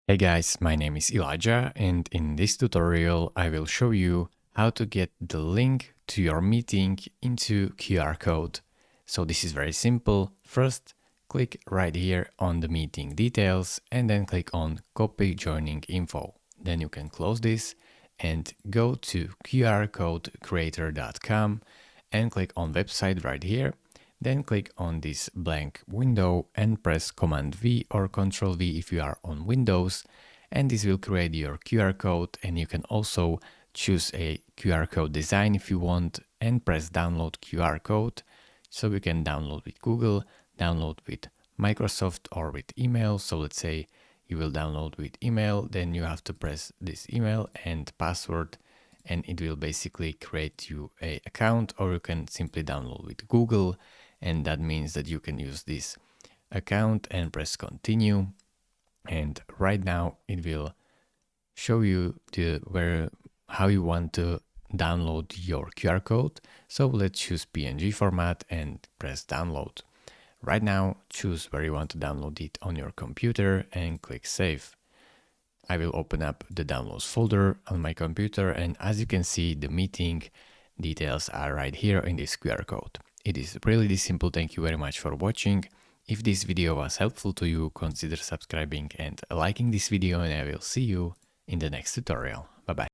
Hey guys, my name is Elijah, and in this tutorial I will show you how to get the link to your meeting into QR code. So this is very simple. First, click right here on the meeting details and then click on copy joining info. Then you can close this and go to qrcodecreator.com and click on website right here. Then click on this blank window and press Command V or Control V if you are on Windows, and this will create your QR code. And you can also choose a QR code design if you want and press download QR code. So you can download with Google, download with Microsoft or with email. So let's say you will download with email, then you have to press this email and password, and it will basically create you a account. Or you can simply download with Google, and that means that you can use this account and press continue. And right now it will show you how you want to download your QR code. So let's choose PNG format and press download. Right now choose where you want to download it on your computer and click save. I will open up the downloads folder on my computer, and as you can see, the meeting details are right here in this QR code. It is really this simple. Thank you very much for watching. If this video was helpful to you, consider subscribing and liking this video, and I will see you in the next tutorial. Bye bye.